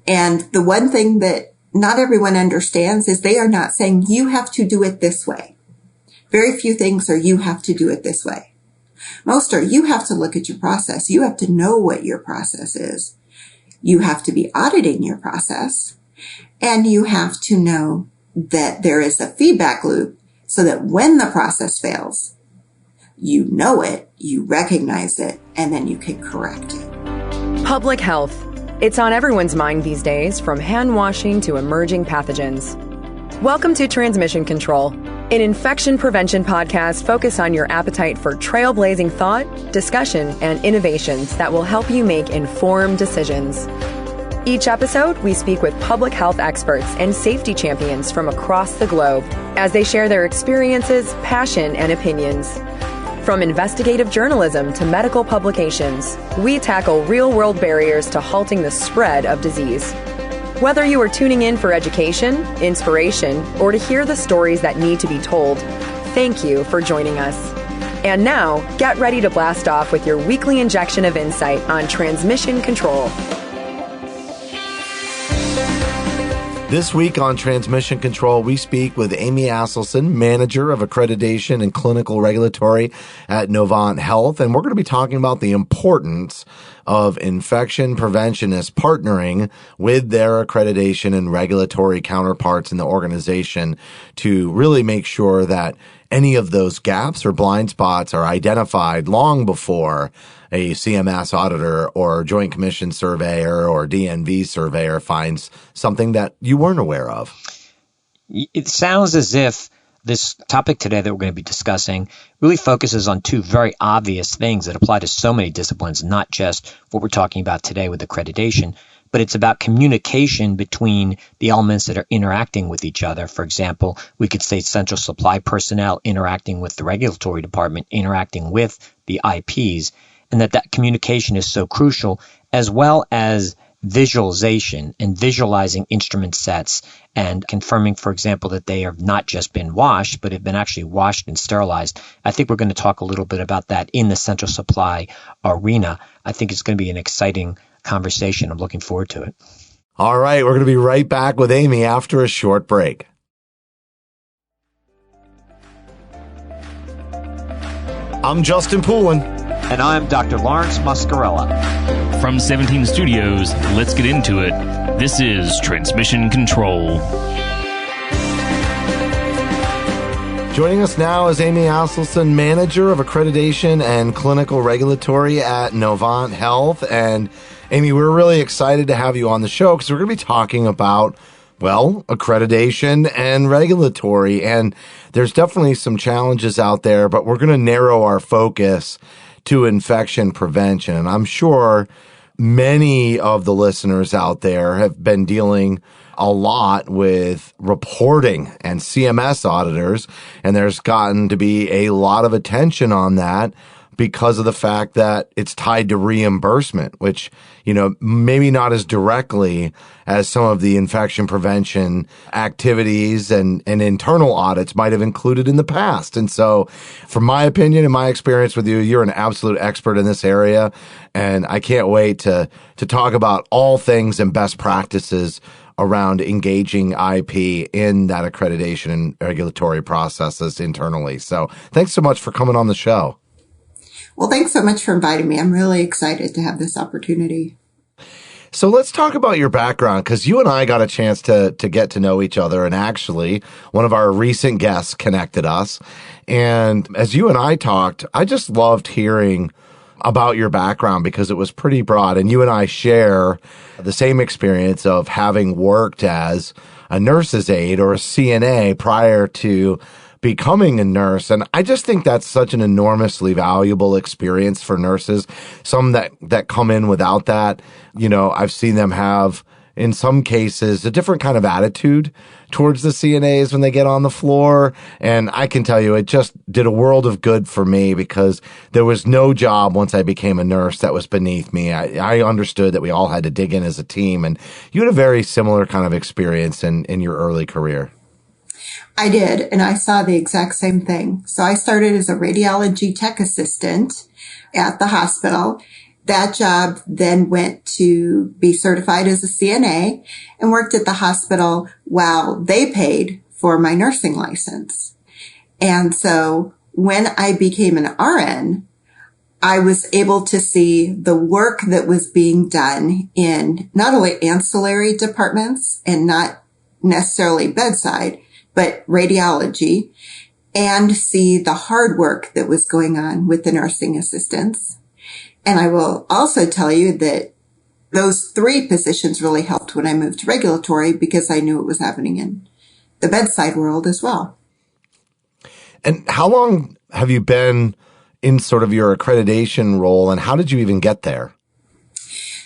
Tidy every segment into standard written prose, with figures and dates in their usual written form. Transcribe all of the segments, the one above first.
And the one thing that not everyone understands is they are not saying you have to do it this way. Very few things are you have to do it this way. Most are you have to look at your process. You have to know what your process is. You have to be auditing your process. And you have to know that there is a feedback loop so that when the process fails, you know it, you recognize it, and then you can correct it. Public health. It's on everyone's mind these days, from hand washing to emerging pathogens. Welcome to Transmission Control, an infection prevention podcast focused on your appetite for trailblazing thought, discussion, and innovations that will help you make informed decisions. Each episode, we speak with public health experts and safety champions from across the globe as they share their experiences, passion, and opinions. From investigative journalism to medical publications, we tackle real-world barriers to halting the spread of disease. Whether you are tuning in for education, inspiration, or to hear the stories that need to be told, thank you for joining us. And now, get ready to blast off with your weekly injection of insight on transmission control. This week on Transmission Control, we speak with Amy Asleson, Manager of Accreditation and Clinical Regulatory at Novant Health, and we're going to be talking about the importance of infection preventionists partnering with their accreditation and regulatory counterparts in the organization to really make sure that any of those gaps or blind spots are identified long before a CMS auditor or Joint Commission surveyor or DNV surveyor finds something that you weren't aware of. It sounds as if this topic today that we're going to be discussing really focuses on two very obvious things that apply to so many disciplines, not just what we're talking about today with accreditation, but it's about communication between the elements that are interacting with each other. For example, we could say central supply personnel interacting with the regulatory department, interacting with the IPs, and that communication is so crucial, as well as visualization and visualizing instrument sets and confirming, for example, that they have not just been washed, but have been actually washed and sterilized. I think we're going to talk a little bit about that in the central supply arena. I think it's going to be an exciting conversation. I'm looking forward to it. All right, we're going to be right back with Amy after a short break. I'm Justin Poulin. And I'm Dr. Lawrence Muscarella. From 17 Studios, let's get into it. This is Transmission Control. Joining us now is Amy Asleson, Manager of Accreditation and Clinical Regulatory at Novant Health. And Amy, we're really excited to have you on the show because we're going to be talking about, well, accreditation and regulatory. And there's definitely some challenges out there, but we're going to narrow our focus to infection prevention. And I'm sure many of the listeners out there have been dealing a lot with reporting and CMS auditors, and there's gotten to be a lot of attention on that because of the fact that it's tied to reimbursement, which, you know, maybe not as directly as some of the infection prevention activities and internal audits might have included in the past. And so from my opinion and my experience with you, you're an absolute expert in this area. And I can't wait to talk about all things and best practices around engaging IP in that accreditation and regulatory processes internally. So thanks so much for coming on the show. Well, thanks so much for inviting me. I'm really excited to have this opportunity. So let's talk about your background, because you and I got a chance to get to know each other. And actually, one of our recent guests connected us. And as you and I talked, I just loved hearing about your background because it was pretty broad. And you and I share the same experience of having worked as a nurse's aide or a CNA prior to becoming a nurse. And I just think that's such an enormously valuable experience for nurses. Some that come in without that, you know, I've seen them have, in some cases, a different kind of attitude towards the CNAs when they get on the floor. And I can tell you, it just did a world of good for me because there was no job once I became a nurse that was beneath me. I understood that we all had to dig in as a team. And you had a very similar kind of experience in your early career. I did, and I saw the exact same thing. So I started as a radiology tech assistant at the hospital. that job then went to be certified as a CNA and worked at the hospital while they paid for my nursing license. And so when I became an RN, I was able to see the work that was being done in not only ancillary departments and not necessarily bedside, but radiology, and see the hard work that was going on with the nursing assistants. And I will also tell you that those three positions really helped when I moved to regulatory because I knew it was happening in the bedside world as well. And how long have you been in sort of your accreditation role, and how did you even get there?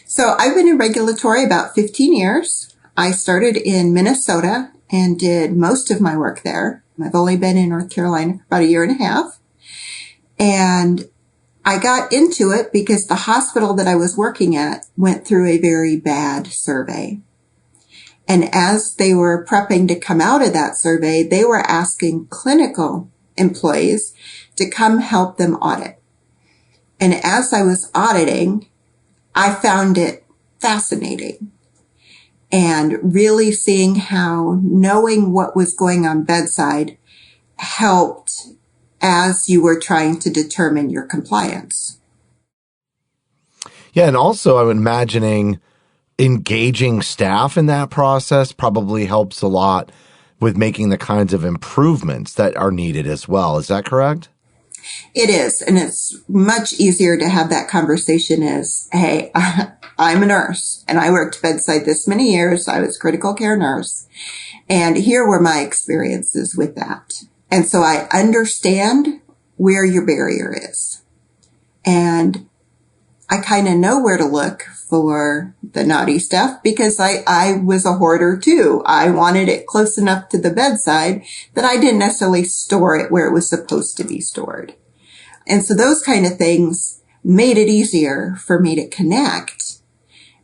So I've been in regulatory about 15 years. I started in Minnesota and did most of my work there. I've only been in North Carolina for about a year and a half. And I got into it because the hospital that I was working at went through a very bad survey. And as they were prepping to come out of that survey, they were asking clinical employees to come help them audit. And as I was auditing, I found it fascinating and really seeing how knowing what was going on bedside helped as you were trying to determine your compliance. Yeah, and also I'm imagining engaging staff in that process probably helps a lot with making the kinds of improvements that are needed as well. Is that correct? It is. And it's much easier to have that conversation as, hey, I'm a nurse and I worked bedside this many years. I was a critical care nurse. And here were my experiences with that. And so I understand where your barrier is. And I kind of know where to look for the naughty stuff because I was a hoarder too. I wanted it close enough to the bedside that I didn't necessarily store it where it was supposed to be stored. And so those kind of things made it easier for me to connect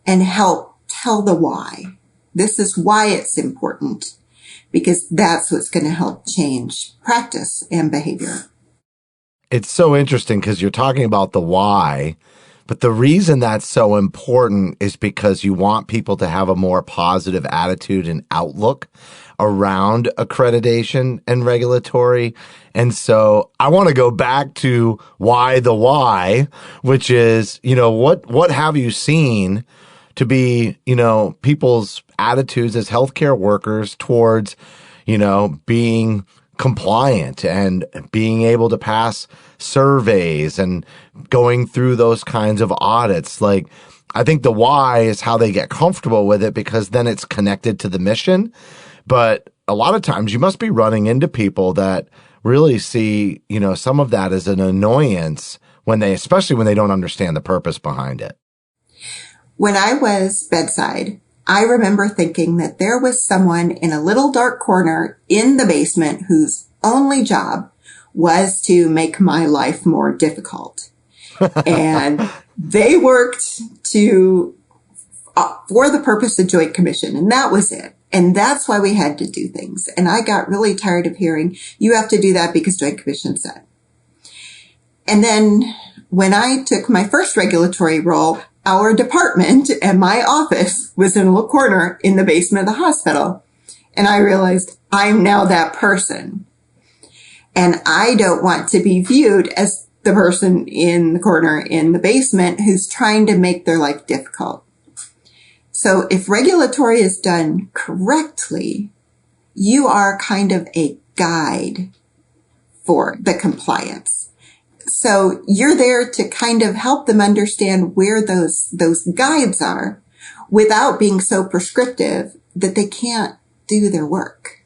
and help tell the why. This is why it's important because that's what's going to help change practice and behavior. It's so interesting because you're talking about the why. But the reason that's so important is because you want people to have a more positive attitude and outlook around accreditation and regulatory. And so I want to go back to why, which is, what have you seen to be, people's attitudes as healthcare workers towards, being compliant and being able to pass surveys and going through those kinds of audits. Like, I think the why is how they get comfortable with it because then it's connected to the mission. But a lot of times you must be running into people that really see, some of that as an annoyance especially when they don't understand the purpose behind it. When I was bedside, I remember thinking that there was someone in a little dark corner in the basement whose only job was to make my life more difficult. And they worked for the purpose of Joint Commission, and that was it. And that's why we had to do things. And I got really tired of hearing, you have to do that because Joint Commission said. And then when I took my first regulatory role, our department and my office was in a little corner in the basement of the hospital. And I realized I'm now that person. And I don't want to be viewed as the person in the corner in the basement who's trying to make their life difficult. So if regulatory is done correctly, you are kind of a guide for the compliance. So you're there to kind of help them understand where those guides are without being so prescriptive that they can't do their work.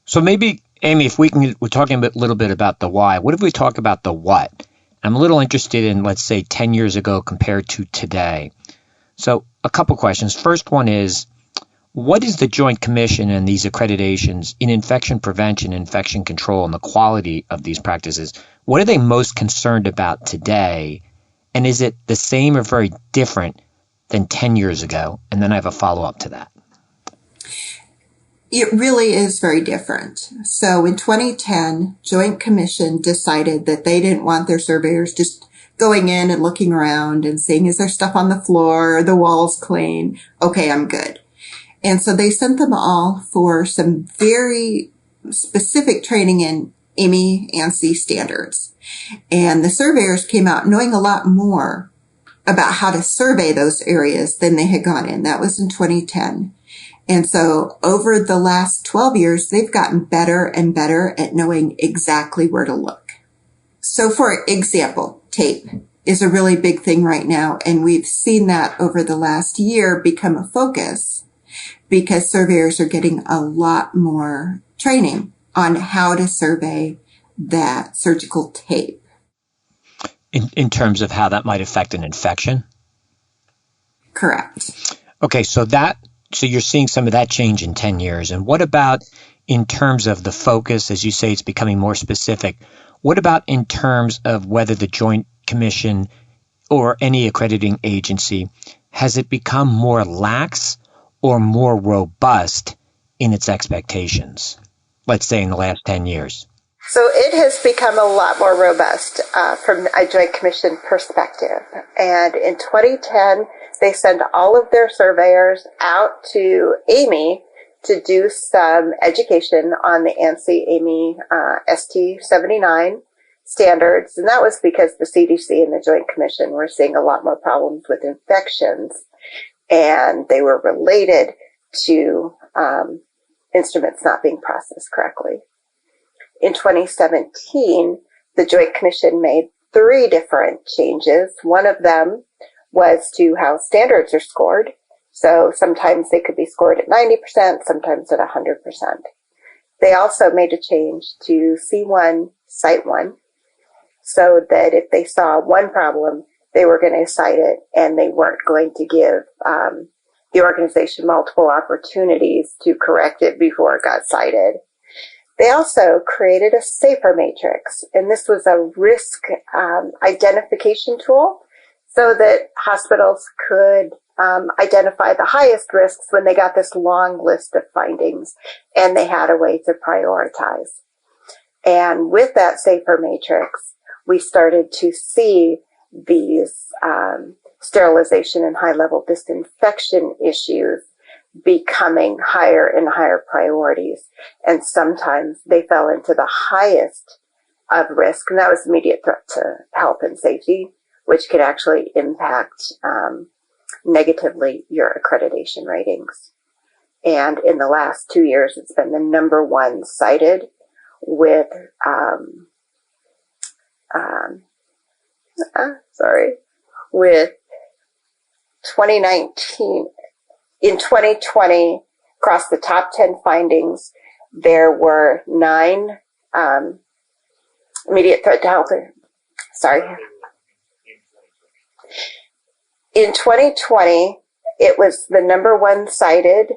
So maybe, Amy, if we're talking a little bit about the why, what if we talk about the what? I'm a little interested in, let's say, 10 years ago compared to today. So a couple questions. First one is, what is the Joint Commission and these accreditations in infection prevention, infection control, and the quality of these practices? What are they most concerned about today? And is it the same or very different than 10 years ago? And then I have a follow-up to that. It really is very different. So in 2010, Joint Commission decided that they didn't want their surveyors just going in and looking around and seeing, is there stuff on the floor? Are the walls clean? Okay, I'm good. And so they sent them all for some very specific training in AMI ANSI standards. And the surveyors came out knowing a lot more about how to survey those areas than they had gone in. That was in 2010. And so over the last 12 years, they've gotten better and better at knowing exactly where to look. So for example, tape is a really big thing right now. And we've seen that over the last year become a focus because surveyors are getting a lot more training on how to survey that surgical tape. In terms of how that might affect an infection? Correct. Okay, so you're seeing some of that change in 10 years. And what about in terms of the focus, as you say, it's becoming more specific? What about in terms of whether the Joint Commission or any accrediting agency, has it become more lax or more robust in its expectations, let's say in the last 10 years? So it has become a lot more robust from a Joint Commission perspective. And in 2010, they sent all of their surveyors out to AMI to do some education on the ANSI-AMI ST79 standards. And that was because the CDC and the Joint Commission were seeing a lot more problems with infections. And they were related to instruments not being processed correctly. In 2017, the Joint Commission made 3 different changes. One of them was to how standards are scored. So sometimes they could be scored at 90%, sometimes at 100%. They also made a change to C1, Cite 1, so that if they saw one problem, they were going to cite it and they weren't going to give the organization multiple opportunities to correct it before it got cited. They also created a SAFER matrix, and this was a risk identification tool so that hospitals could identify the highest risks when they got this long list of findings, and they had a way to prioritize. And with that SAFER matrix, we started to see these sterilization and high-level disinfection issues becoming higher and higher priorities. And sometimes they fell into the highest of risk, and that was immediate threat to health and safety, which could actually impact negatively your accreditation ratings. And in the last 2 years, it's been the number one cited with, with 2019. In 2020, across the top 10 findings, there were 9 immediate threat to health. In 2020, it was the number one cited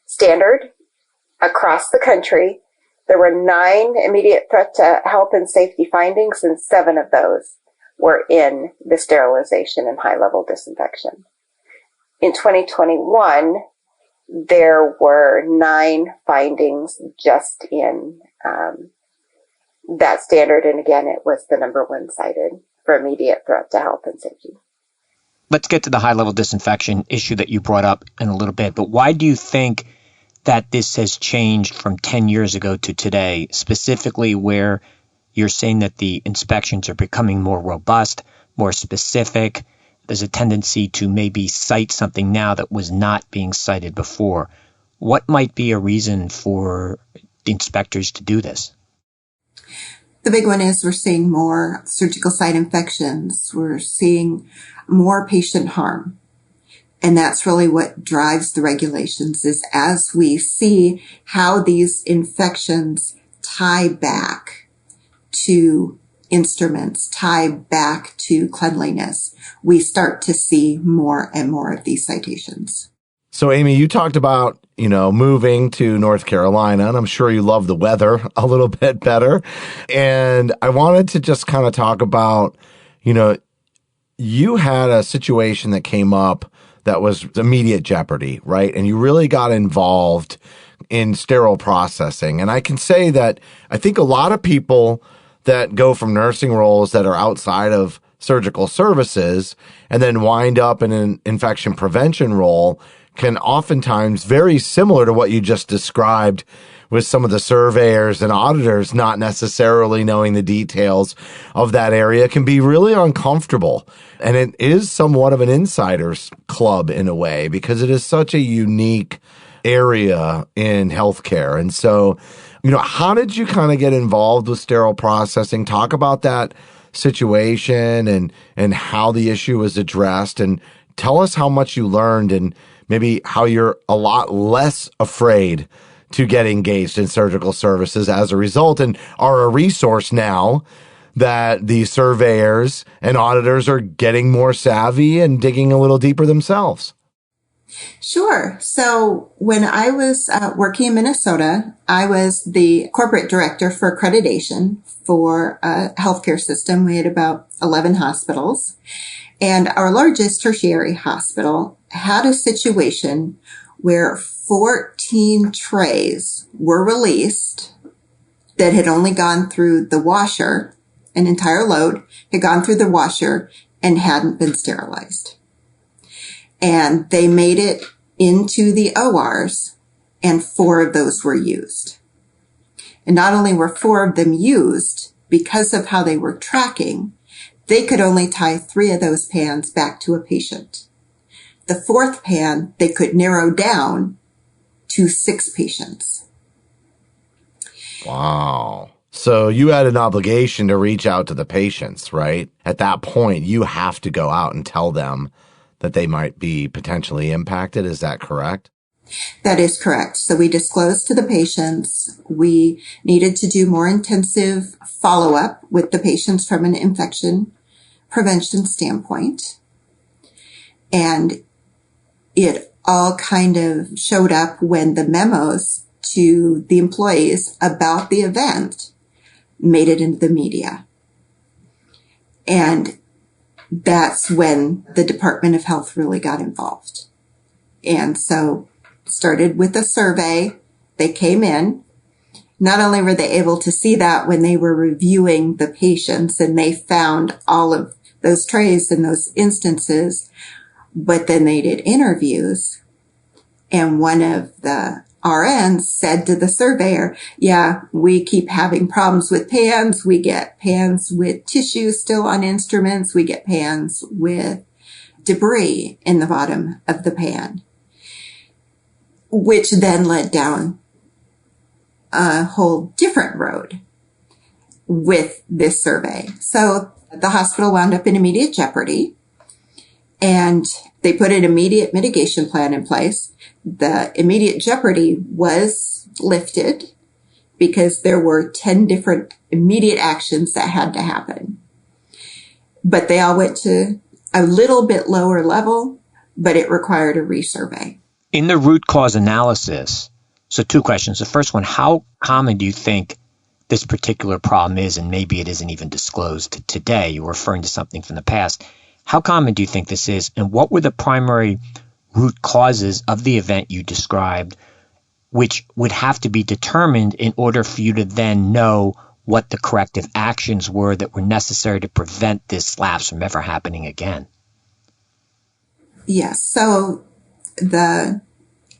standard across the country. There were 9 immediate threat to health and safety findings, and 7 of those were in the sterilization and high-level disinfection. In 2021, there were 9 findings just in that standard, and again, it was the number one cited for immediate threat to health and safety. Let's get to the high-level disinfection issue that you brought up in a little bit, but why do you think that this has changed from 10 years ago to today, specifically where you're saying that the inspections are becoming more robust, more specific? There's a tendency to maybe cite something now that was not being cited before. What might be a reason for the inspectors to do this? The big one is we're seeing more surgical site infections. We're seeing more patient harm. And that's really what drives the regulations, is as we see how these infections tie back to instruments, tie back to cleanliness, we start to see more and more of these citations. So, Amy, you talked about, moving to North Carolina, and I'm sure you love the weather a little bit better. And I wanted to just kind of talk about, you had a situation that came up that was immediate jeopardy, right? And you really got involved in sterile processing. And I can say that I think a lot of people that go from nursing roles that are outside of surgical services and then wind up in an infection prevention role can oftentimes very similar to what you just described with some of the surveyors and auditors not necessarily knowing the details of that area can be really uncomfortable. And it is somewhat of an insider's club in a way because it is such a unique area in healthcare. And so, how did you kind of get involved with sterile processing? Talk about that situation and how the issue was addressed, and tell us how much you learned and maybe how you're a lot less afraid to get engaged in surgical services as a result and are a resource now that the surveyors and auditors are getting more savvy and digging a little deeper themselves. Sure. So when I was working in Minnesota, I was the corporate director for accreditation for a healthcare system. We had about 11 hospitals, and our largest tertiary hospital had a situation where 14 trays were released that had only gone through the washer. An entire load had gone through the washer and hadn't been sterilized. And they made it into the ORs, and 4 of those were used. And not only were 4 of them used, because of how they were tracking, they could only tie 3 of those pans back to a patient. The 4th pan, they could narrow down to 6 patients. Wow. So you had an obligation to reach out to the patients, right? At that point, you have to go out and tell them that they might be potentially impacted. Is that correct? That is correct. So we disclosed to the patients. We needed to do more intensive follow-up with the patients from an infection prevention standpoint. And it all kind of showed up when the memos to the employees about the event made it into the media. And that's when the Department of Health really got involved. And so started with a survey. They came in. Not only were they able to see that when they were reviewing the patients and they found all of those trays in those instances, but then they did interviews. And one of the RNs said to the surveyor, yeah, we keep having problems with pans. We get pans with tissue still on instruments. We get pans with debris in the bottom of the pan, which then led down a whole different road with this survey. So the hospital wound up in immediate jeopardy, and they put an immediate mitigation plan in place. The immediate jeopardy was lifted because there were 10 different immediate actions that had to happen. But they all went to a little bit lower level, but it required a resurvey. In the root cause analysis, so 2 questions. The first one, how common do you think this particular problem is, and maybe it isn't even disclosed today? You were referring to something from the past. How common do you think this is, and what were the primary root causes of the event you described, which would have to be determined in order for you to then know what the corrective actions were that were necessary to prevent this lapse from ever happening again? Yes. So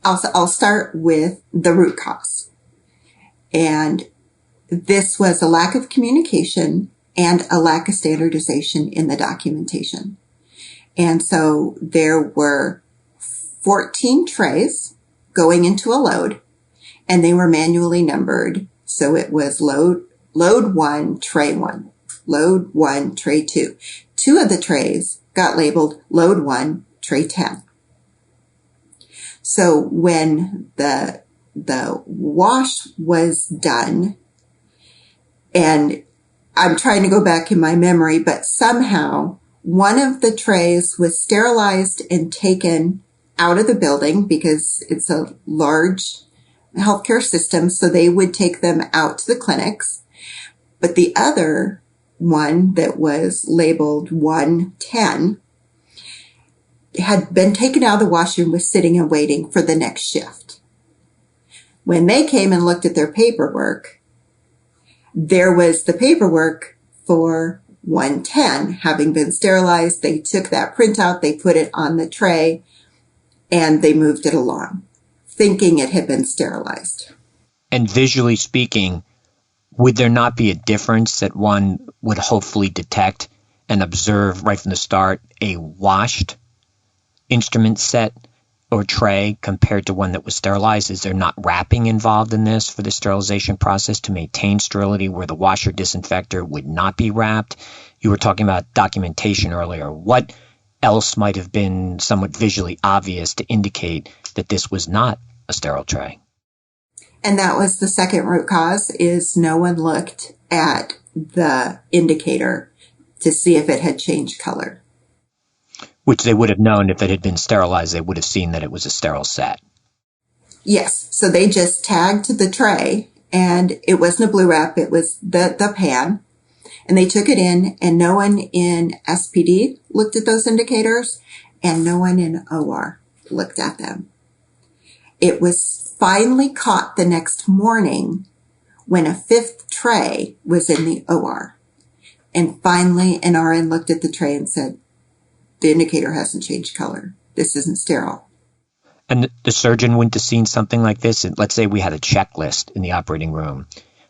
I'll start with the root cause. And this was a lack of communication and a lack of standardization in the documentation. And so there were 14 trays going into a load, and they were manually numbered. So it was load 1, tray 1, load 1, tray 2. 2 of the trays got labeled load 1, tray 10. So when the wash was done, and I'm trying to go back in my memory, but somehow one of the trays was sterilized and taken out of the building because it's a large healthcare system, so they would take them out to the clinics. But the other one that was labeled 110 had been taken out of the washroom, was sitting and waiting for the next shift. When they came and looked at their paperwork, there was the paperwork for 110 having been sterilized. They took that printout, they put it on the tray, and they moved it along, thinking it had been sterilized. And visually speaking, would there not be a difference that one would hopefully detect and observe right from the start a washed instrument set or tray compared to one that was sterilized? Is there not wrapping involved in this for the sterilization process to maintain sterility where the washer disinfector would not be wrapped? You were talking about documentation earlier. What else might have been somewhat visually obvious to indicate that this was not a sterile tray? And that was the second root cause, is no one looked at the indicator to see if it had changed color. Which they would have known if it had been sterilized. They would have seen that it was a sterile set. Yes. So they just tagged the tray, and it wasn't a blue wrap. It was the pan. And they took it in, and no one in SPD looked at those indicators, and no one in OR looked at them. It was finally caught the next morning when a fifth tray was in the OR. And finally, an RN looked at the tray and said, the indicator hasn't changed color. This isn't sterile. And the surgeon wouldn't have seen something like this. And let's say we had a checklist in the operating room.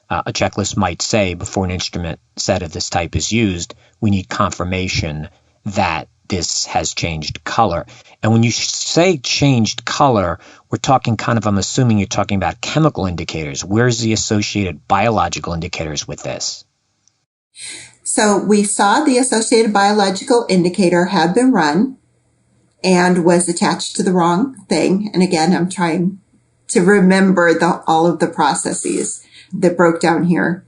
A checklist might say before an instrument set of this type is used, we need confirmation that this has changed color. And when you say changed color, we're talking I'm assuming you're talking about chemical indicators. Where's the associated biological indicators with this? So we saw the associated biological indicator had been run and was attached to the wrong thing. And again, I'm trying to remember all of the processes that broke down here.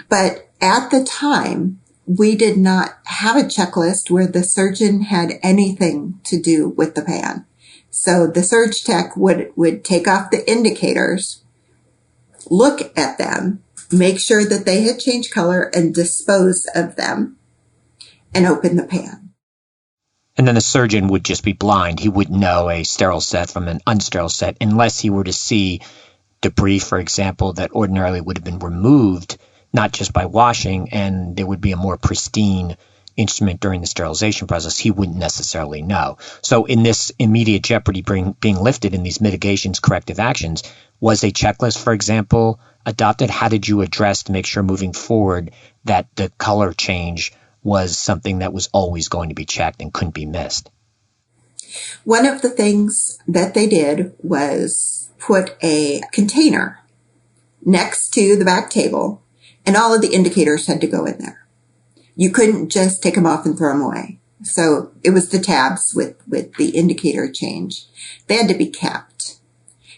But at the time, we did not have a checklist where the surgeon had anything to do with the pan. So the surge tech would take off the indicators, look at them, make sure that they had changed color, and dispose of them, and open the pan. And then the surgeon would just be blind. He wouldn't know a sterile set from an unsterile set unless he were to see debris, for example, that ordinarily would have been removed, not just by washing, and there would be a more pristine instrument during the sterilization process. He wouldn't necessarily know. So in this immediate jeopardy being lifted in these mitigations, corrective actions, was a checklist, for example, adopted? How did you address to make sure moving forward that the color change was something that was always going to be checked and couldn't be missed? One of the things that they did was put a container next to the back table, and all of the indicators had to go in there. You couldn't just take them off and throw them away. So it was the tabs with the indicator change. They had to be kept,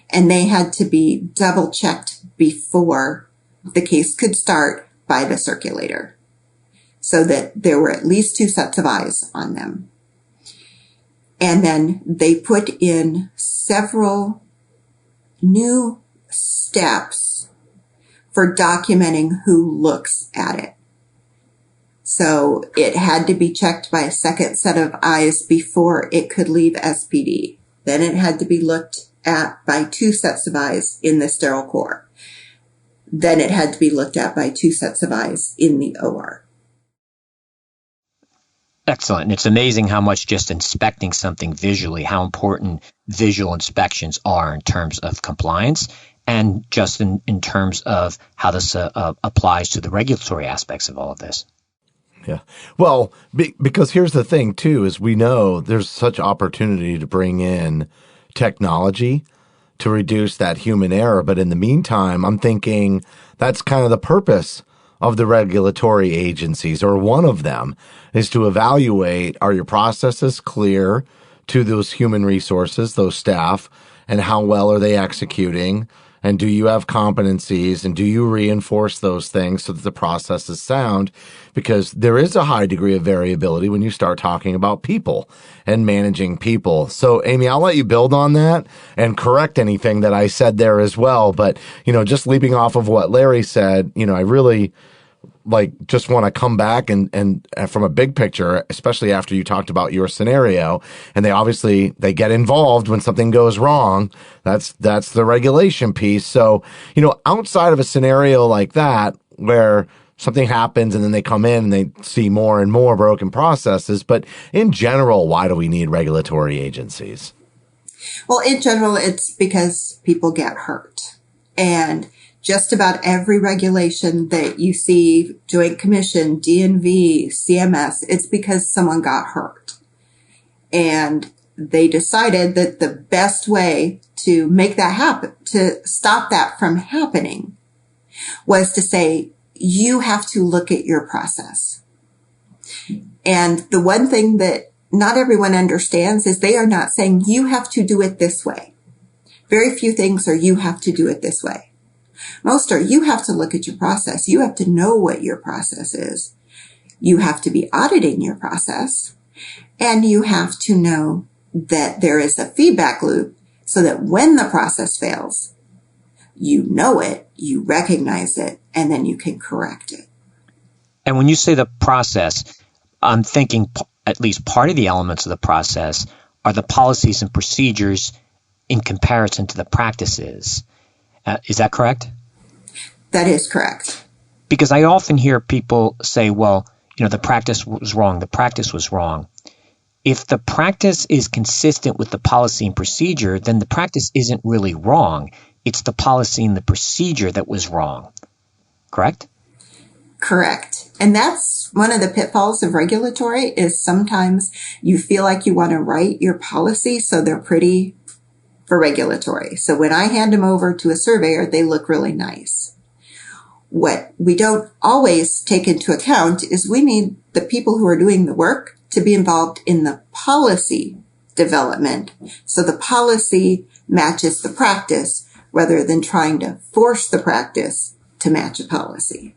and they had to be double checked before the case could start by the circulator, so that there were at least 2 sets of eyes on them. And then they put in several new steps for documenting who looks at it. So it had to be checked by a second set of eyes before it could leave SPD. Then it had to be looked at by 2 sets of eyes in the sterile core. Then it had to be looked at by 2 sets of eyes in the OR. Excellent. And it's amazing how much just inspecting something visually, how important visual inspections are in terms of compliance and just in terms of how this applies to the regulatory aspects of all of this. Yeah. Well, because here's the thing, too, is we know there's such opportunity to bring in technology to reduce that human error. But in the meantime, I'm thinking that's kind of the purpose of the regulatory agencies, or one of them, is to evaluate, are your processes clear to those human resources, those staff, and how well are they executing? And do you have competencies, and do you reinforce those things so that the process is sound? Because there is a high degree of variability when you start talking about people and managing people. So, Amy, I'll let you build on that and correct anything that I said there as well. But, just leaping off of what Larry said, I really just want to come back and from a big picture, especially after you talked about your scenario, and they get involved when something goes wrong. That's the regulation piece. So, outside of a scenario like that where something happens and then they come in and they see more and more broken processes, but in general, why do we need regulatory agencies? Well, in general, it's because people get hurt. And just about every regulation that you see, Joint Commission, DNV, CMS, it's because someone got hurt. And they decided that the best way to make that happen, to stop that from happening, was to say, you have to look at your process. And the one thing that not everyone understands is they are not saying you have to do it this way. Very few things are you have to do it this way. Most are you have to look at your process. You have to know what your process is. You have to be auditing your process. And you have to know that there is a feedback loop so that when the process fails, you know it, you recognize it, and then you can correct it. And when you say the process, I'm thinking at least part of the elements of the process are the policies and procedures in comparison to the practices. Is that correct? That is correct. Because I often hear people say, well, the practice was wrong. The practice was wrong. If the practice is consistent with the policy and procedure, then the practice isn't really wrong. It's the policy and the procedure that was wrong. Correct? Correct. And that's one of the pitfalls of regulatory is sometimes you feel like you want to write your policy so they're pretty for regulatory. So when I hand them over to a surveyor, they look really nice. What we don't always take into account is we need the people who are doing the work to be involved in the policy development. So the policy matches the practice rather than trying to force the practice to match a policy.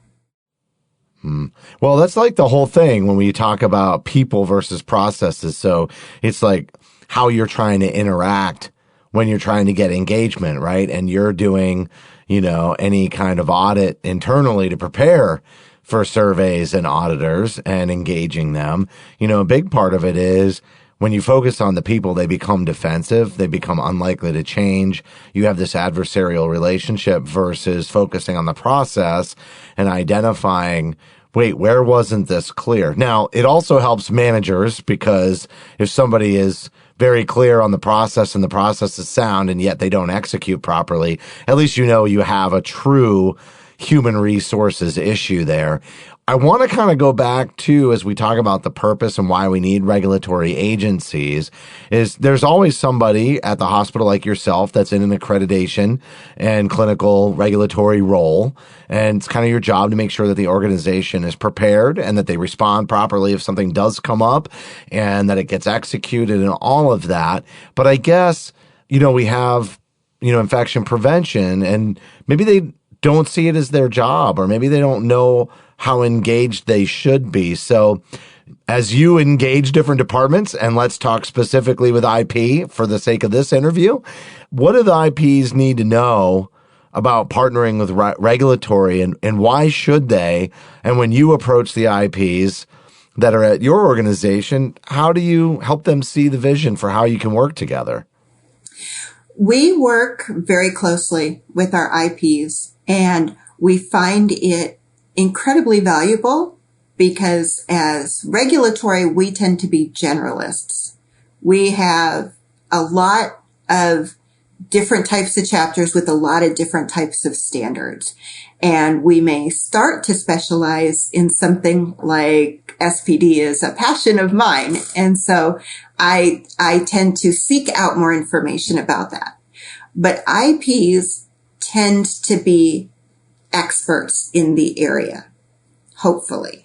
Well, that's like the whole thing when we talk about people versus processes. So it's like how you're trying to interact when you're trying to get engagement, right? And you're doing, any kind of audit internally to prepare for surveys and auditors and engaging them. A big part of it is when you focus on the people, they become defensive. They become unlikely to change. You have this adversarial relationship versus focusing on the process and identifying, wait, where wasn't this clear? Now, it also helps managers because if somebody is very clear on the process and the process is sound and yet they don't execute properly, at least you have a true human resources issue there. I want to kind of go back to, as we talk about the purpose and why we need regulatory agencies, is there's always somebody at the hospital like yourself that's in an accreditation and clinical regulatory role. And it's kind of your job to make sure that the organization is prepared and that they respond properly if something does come up and that it gets executed and all of that. But I guess, we have, infection prevention and maybe they don't see it as their job, or maybe they don't know how engaged they should be. So as you engage different departments, and let's talk specifically with IP for the sake of this interview, what do the IPs need to know about partnering with regulatory and why should they? And when you approach the IPs that are at your organization, how do you help them see the vision for how you can work together? We work very closely with our IPs, and we find it incredibly valuable because as regulatory, we tend to be generalists. We have a lot of different types of chapters with a lot of different types of standards. And we may start to specialize in something like SPD is a passion of mine. And so I tend to seek out more information about that. But IPs tend to be experts in the area, hopefully.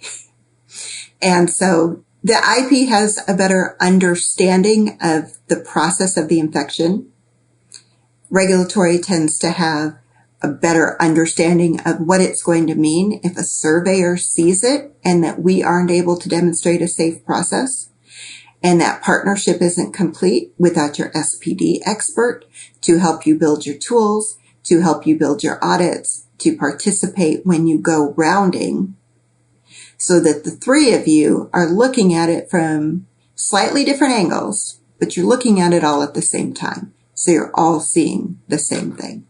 And so the IP has a better understanding of the process of the infection. Regulatory tends to have a better understanding of what it's going to mean if a surveyor sees it and that we aren't able to demonstrate a safe process. And that partnership isn't complete without your SPD expert to help you build your tools, to help you build your audits, to participate when you go rounding so that the three of you are looking at it from slightly different angles, but you're looking at it all at the same time. So you're all seeing the same thing.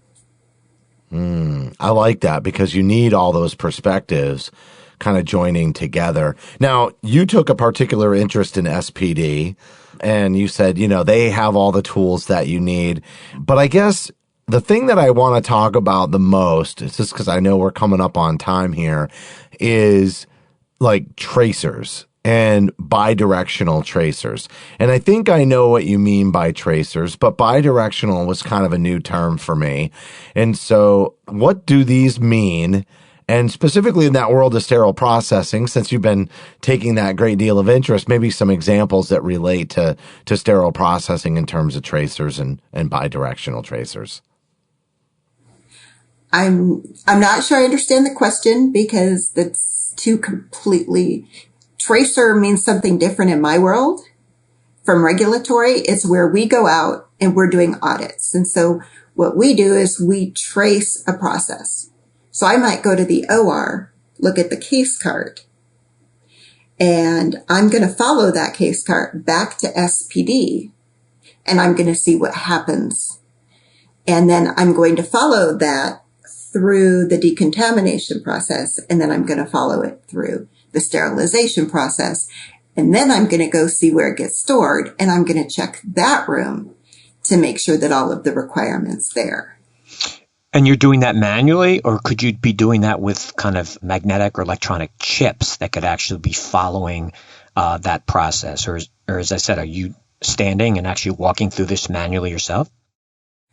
I like that because you need all those perspectives kind of joining together. Now, you took a particular interest in SPD and you said, they have all the tools that you need. But I guess the thing that I want to talk about the most, it's just because I know we're coming up on time here, is like tracers and bidirectional tracers. And I think I know what you mean by tracers, but bidirectional was kind of a new term for me. And so what do these mean? And specifically in that world of sterile processing, since you've been taking that great deal of interest, maybe some examples that relate to sterile processing in terms of tracers and bidirectional tracers. I'm not sure I understand the question because that's two completely. Tracer means something different in my world. From regulatory, it's where we go out and we're doing audits. And so what we do is we trace a process. So I might go to the OR, look at the case card, and I'm going to follow that case card back to SPD, and I'm going to see what happens. And then I'm going to follow that through the decontamination process, and then I'm going to follow it through the sterilization process. And then I'm going to go see where it gets stored, and I'm going to check that room to make sure that all of the requirements there. And you're doing that manually, or could you be doing that with kind of magnetic or electronic chips that could actually be following that process? Or as I said, are you standing and actually walking through this manually yourself?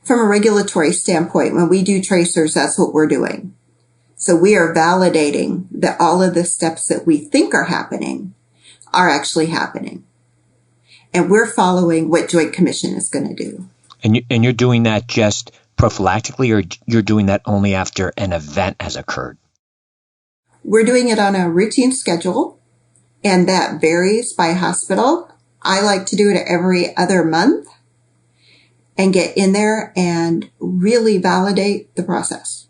From a regulatory standpoint, when we do tracers, that's what we're doing. So we are validating that all of the steps that we think are happening are actually happening. And we're following what Joint Commission is going to do. And you're doing that just prophylactically, or you're doing that only after an event has occurred? We're doing it on a routine schedule, and that varies by hospital. I like to do it every other month and get in there and really validate the process.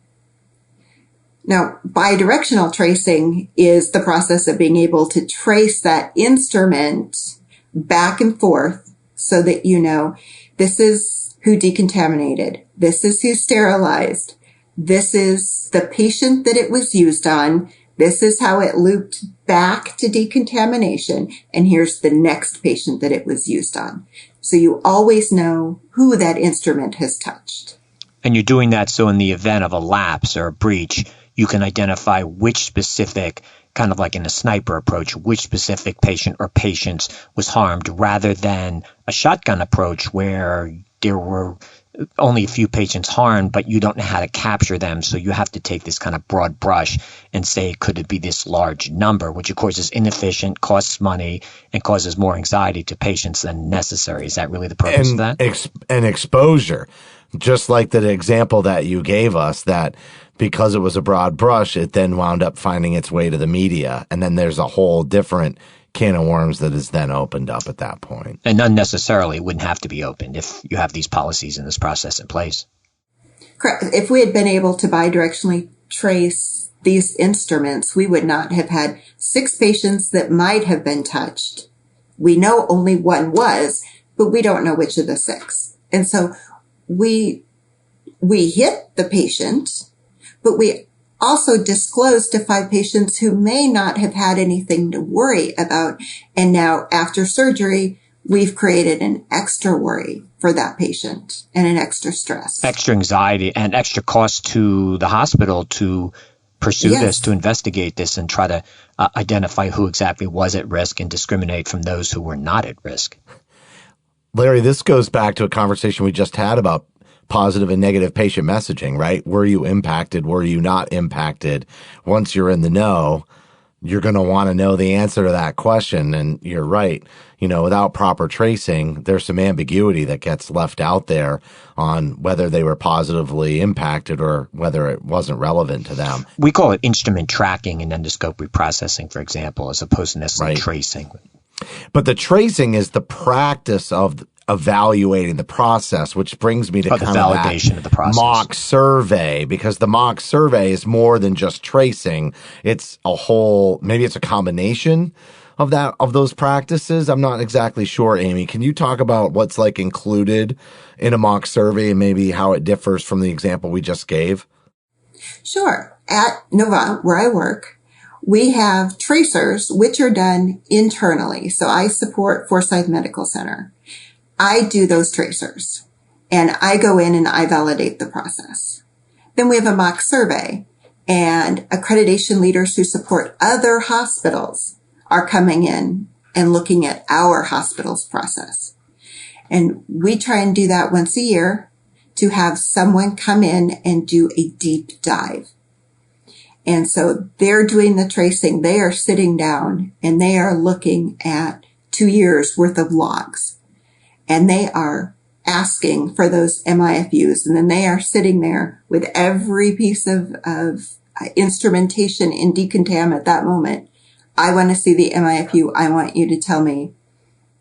Now, bidirectional tracing is the process of being able to trace that instrument back and forth so that you know this is who decontaminated, this is who sterilized, this is the patient that it was used on, this is how it looped back to decontamination, and here's the next patient that it was used on. So you always know who that instrument has touched. And you're doing that so in the event of a lapse or a breach, you can identify which specific, kind of like in a sniper approach, which specific patient or patients was harmed, rather than a shotgun approach where there were only a few patients harmed, but you don't know how to capture them. So you have to take this kind of broad brush and say, could it be this large number, which of course is inefficient, costs money, and causes more anxiety to patients than necessary. Is that really the purpose of that? And exposure, just like the example that you gave us, that because it was a broad brush, it then wound up finding its way to the media. And then there's a whole different can of worms that is then opened up at that point. And unnecessarily wouldn't have to be opened if you have these policies and this process in place. Correct. If we had been able to bidirectionally trace these instruments, we would not have had 6 patients that might have been touched. We know only one was, but we don't know which of the 6. And so we hit the patient, but we also disclosed to 5 patients who may not have had anything to worry about. And now after surgery, we've created an extra worry for that patient and an extra stress. Extra anxiety and extra cost to the hospital to pursue this, to investigate this and try to identify who exactly was at risk and discriminate from those who were not at risk. Larry, this goes back to a conversation we just had about positive and negative patient messaging, right? Were you impacted? Were you not impacted? Once you're in the know, you're going to want to know the answer to that question. And you're right. Without proper tracing, there's some ambiguity that gets left out there on whether they were positively impacted or whether it wasn't relevant to them. We call it instrument tracking and endoscope reprocessing, for example, as opposed to necessarily tracing. But the tracing is the practice of evaluating the process, which brings me to the validation of the process. Mock survey, because the mock survey is more than just tracing. It's a whole, maybe it's a combination of those practices. I'm not exactly sure, Amy. Can you talk about what's like included in a mock survey and maybe how it differs from the example we just gave? Sure. At Novant, where I work, we have tracers, which are done internally. So I support Forsyth Medical Center. I do those tracers, and I go in and I validate the process. Then we have a mock survey, and accreditation leaders who support other hospitals are coming in and looking at our hospital's process. And we try and do that once a year to have someone come in and do a deep dive. And so they're doing the tracing. They are sitting down and they are looking at 2 years worth of logs. And they are asking for those MIFUs. And then they are sitting there with every piece of instrumentation in decontam at that moment. I want to see the MIFU. I want you to tell me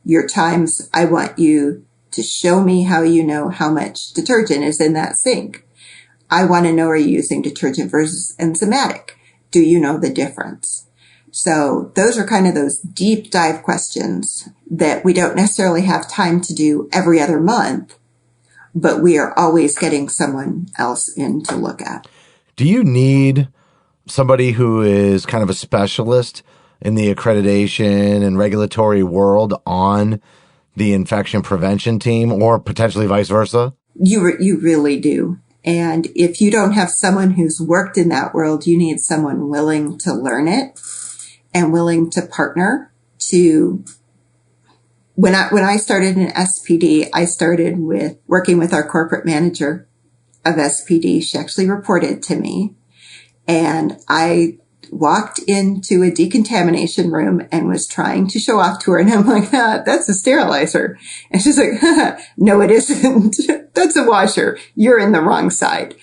your times. I want you to show me how you know how much detergent is in that sink. I want to know, are you using detergent versus enzymatic? Do you know the difference? So those are kind of those deep dive questions that we don't necessarily have time to do every other month, but we are always getting someone else in to look at. Do you need somebody who is kind of a specialist in the accreditation and regulatory world on the infection prevention team, or potentially vice versa? You really do. And if you don't have someone who's worked in that world, you need someone willing to learn it and willing to partner to. When I started in SPD, I started with working with our corporate manager of SPD. She actually reported to me, and I walked into a decontamination room and was trying to show off to her. And I'm like, that's a sterilizer. And she's like, no, it isn't. That's a washer. You're in the wrong side.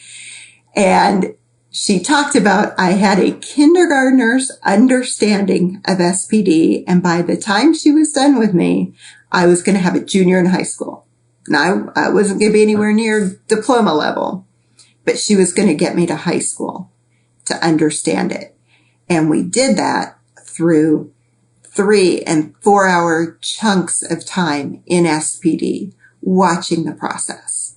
And she talked about, I had a kindergartner's understanding of SPD. And by the time she was done with me, I was going to have a junior in high school. Now I wasn't going to be anywhere near diploma level, but she was going to get me to high school to understand it. And we did that through 3 and 4 hour chunks of time in SPD, watching the process,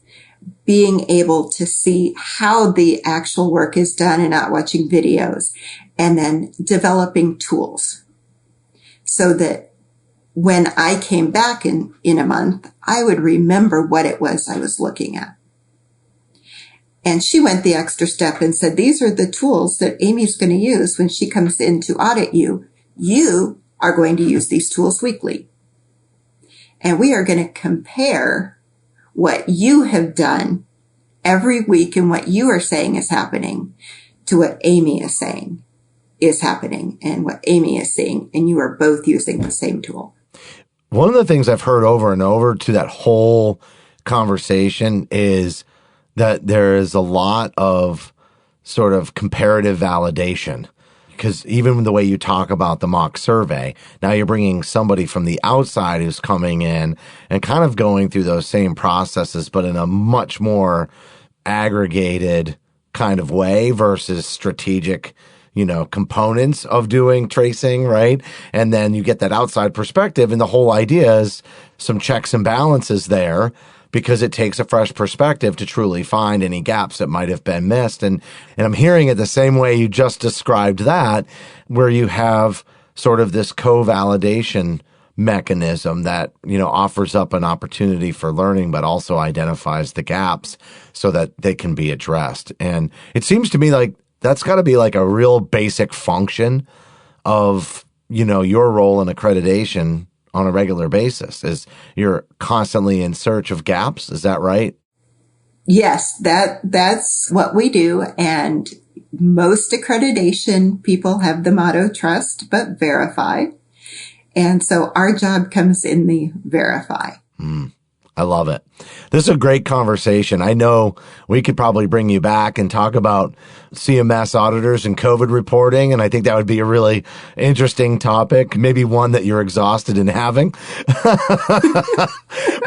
being able to see how the actual work is done and not watching videos, and then developing tools so that when I came back in a month, I would remember what it was I was looking at. And she went the extra step and said, these are the tools that Amy's going to use when she comes in to audit you. You are going to use these tools weekly. And we are going to compare what you have done every week and what you are saying is happening to what Amy is saying is happening and what Amy is saying. And you are both using the same tool. One of the things I've heard over and over to that whole conversation is that there is a lot of sort of comparative validation, because even the way you talk about the mock survey, now you're bringing somebody from the outside who's coming in and kind of going through those same processes, but in a much more aggregated kind of way versus strategic, components of doing tracing, right? And then you get that outside perspective, and the whole idea is some checks and balances there, because it takes a fresh perspective to truly find any gaps that might have been missed. And I'm hearing it the same way you just described that, where you have sort of this co-validation mechanism that, offers up an opportunity for learning, but also identifies the gaps so that they can be addressed. And it seems to me like that's got to be like a real basic function of, your role in accreditation on a regular basis, is you're constantly in search of gaps. Is that right? Yes, that's what we do. And most accreditation people have the motto, trust but verify. And so our job comes in the verify. I love it. This is a great conversation. I know we could probably bring you back and talk about CMS auditors and COVID reporting, and I think that would be a really interesting topic, maybe one that you're exhausted in having.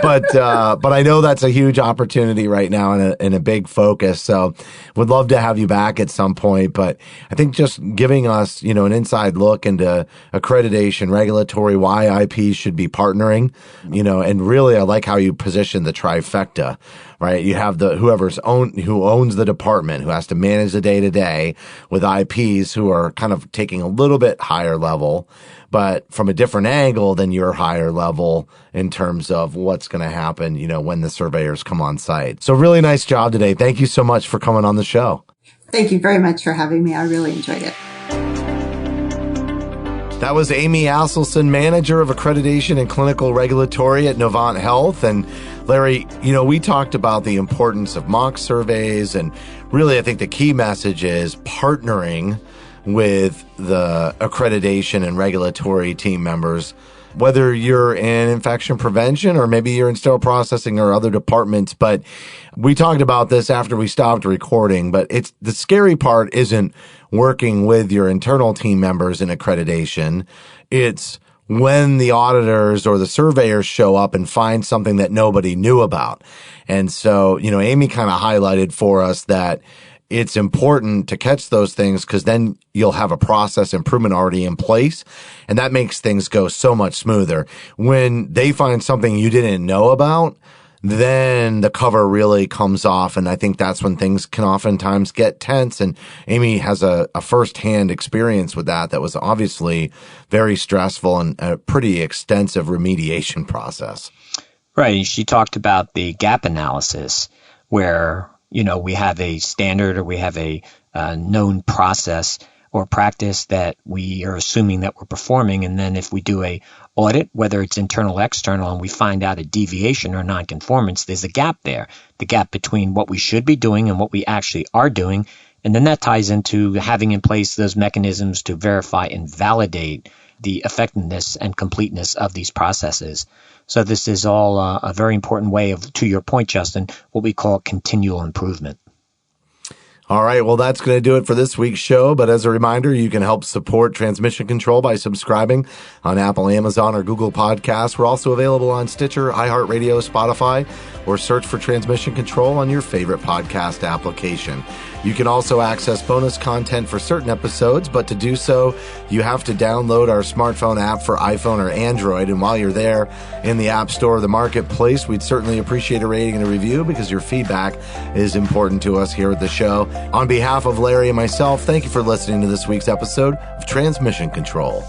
But I know that's a huge opportunity right now and a big focus. So would love to have you back at some point. But I think just giving us, an inside look into accreditation, regulatory, why IPs should be partnering, and really I like how you position the trifecta, right? You have who owns the department, who has to manage the day-to-day, with IPs who are kind of taking a little bit higher level, but from a different angle than your higher level in terms of what's going to happen, when the surveyors come on site. So really nice job today. Thank you so much for coming on the show. Thank you very much for having me. I really enjoyed it. That was Amy Asleson, Manager of Accreditation and Clinical Regulatory at Novant Health. And Larry, we talked about the importance of mock surveys, and really I think the key message is partnering with the accreditation and regulatory team members, whether you're in infection prevention or maybe you're in sterile processing or other departments. But we talked about this after we stopped recording, but the scary part isn't working with your internal team members in accreditation. It's when the auditors or the surveyors show up and find something that nobody knew about. And so, Amy kind of highlighted for us that it's important to catch those things because then you'll have a process improvement already in place, and that makes things go so much smoother. When they find something you didn't know about, then the cover really comes off, and I think that's when things can oftentimes get tense. And Amy has a first-hand experience with that was obviously very stressful and a pretty extensive remediation process. Right. She talked about the gap analysis where we have a standard or we have a known process or practice that we are assuming that we're performing. And then if we do a audit, whether it's internal or external, and we find out a deviation or nonconformance, there's a gap there, the gap between what we should be doing and what we actually are doing. And then that ties into having in place those mechanisms to verify and validate the effectiveness and completeness of these processes. So this is all a very important way of, to your point, Justin, what we call continual improvement. All right. Well, that's going to do it for this week's show. But as a reminder, you can help support Transmission Control by subscribing on Apple, Amazon, or Google Podcasts. We're also available on Stitcher, iHeartRadio, Spotify, or search for Transmission Control on your favorite podcast application. You can also access bonus content for certain episodes, but to do so, you have to download our smartphone app for iPhone or Android. And while you're there in the App Store or the Marketplace, we'd certainly appreciate a rating and a review because your feedback is important to us here at the show. On behalf of Larry and myself, thank you for listening to this week's episode of Transmission Control.